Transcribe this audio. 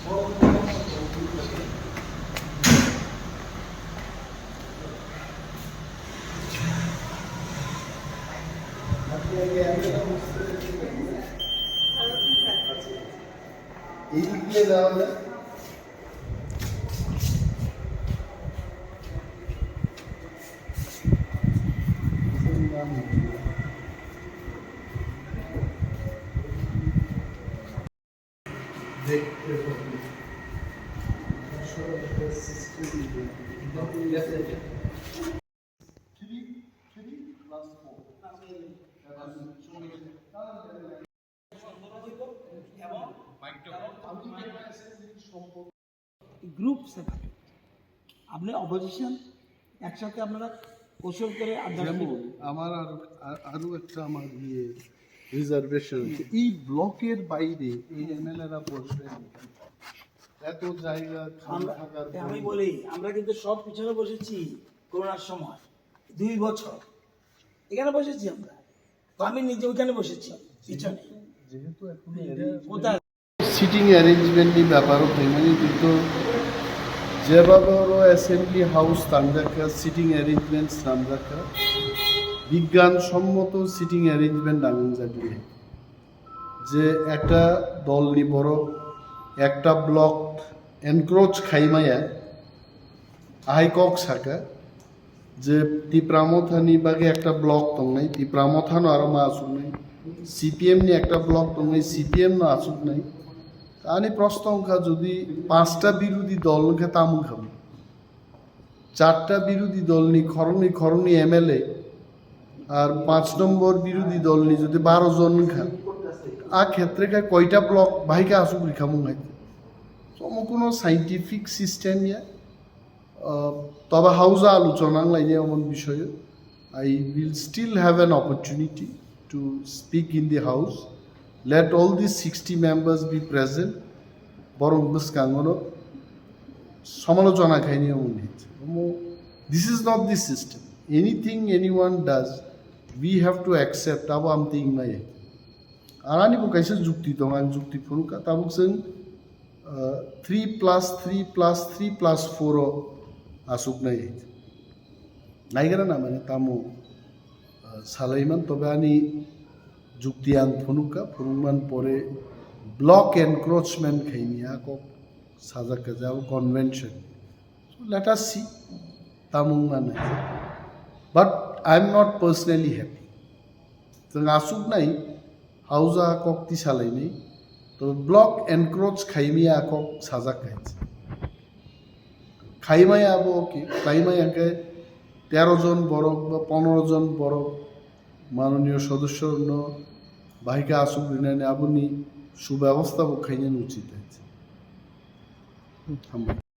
এই দিক দিয়ে যাওয়া যায়। গ্রুপ সেটা আপনি অপোজিশন একসাথে আপনারা কৌশল করে আমার আরো একটা আমার রিজার্ভেশন আছে এই ব্লকের বাইরে এই এমএলএরা বসবে এত জায়গা থাকার আমি বলি আমরা কিন্তু সব পিছনে বসেছি করোনার সময় 2 বছর এখানে বসেছি আমরা তো আমি নিজে ওইখানে বসেছি পিছনে যেহেতু এখন কোথায় সিটিং অ্যারেঞ্জমেন্টની ব্যাপারও মানে কিন্তু যেভাবে ওরা অ্যাসেম্বলি হাউস তান্দাকা সিটিং অ্যারেঞ্জমেন্টস নামদাকা বিজ্ঞানসম্মত সিটিং অ্যারেঞ্জমেন্ট নামিন যাবে যে একটা দল নি বড় একটা ব্লক এনক্রোচ খাইমায়া আইকক সাকা যে তিপ্রামথানি বাগে একটা ব্লক দंनाय তিপ্রামথানো আরো মা আসুক নাই সিপিএম নি একটা ব্লক দंनाय সিপিএম না আসুক নাই আনি প্রশ্ন অঙ্কা যদি 5টা বিরোধী দল নকে তামুন খাম 4টা বিরোধী দল নি খরনি এমএলএ আর 5 নম্বর বিরোধী দল নি যদি 12 জন খান আ ক্ষেত্রে কয়টা ব্লক ভাইকা আসুক রিখামুন হাইতে সম কোনো সাইন্টিফিক সিস্টেম ইয়া তবে হাউজা আলোচনা লাইনে এমন বিষয়ে I will still have an opportunity to speak in the house let all these 60 members be present বরং বসকাঙ্গনো সমালোচনা খাইনি উনিত this is not the system anything anyone does we have to accept abo am ting mai arani bu kaisa jukti dong ang jukti phunuka tabuk जों 3+3+3+4 asuk nai naigara na mane tamu salaiman tobe ani যুক্তি আং ফনুকা ফনুমান পরে block encroachment খাইনিয়া cock সাজাকা যাও convention let us see তামুং মানে but I am not personally happy जों আসুক নাই হাউজা cock তি সালাই নাই তো ব্লক এনক্রোচ খাইমিয়া কক সাজা খাইছে খাইমাই আবো ওকে খাইমাইয়াকে 13 জন বড় বা 15 জন বড় মাননীয় সদস্য বাহিকা আসুক ঋণানে আপনি সুব্যবস্থা খাইনে উচিত আছে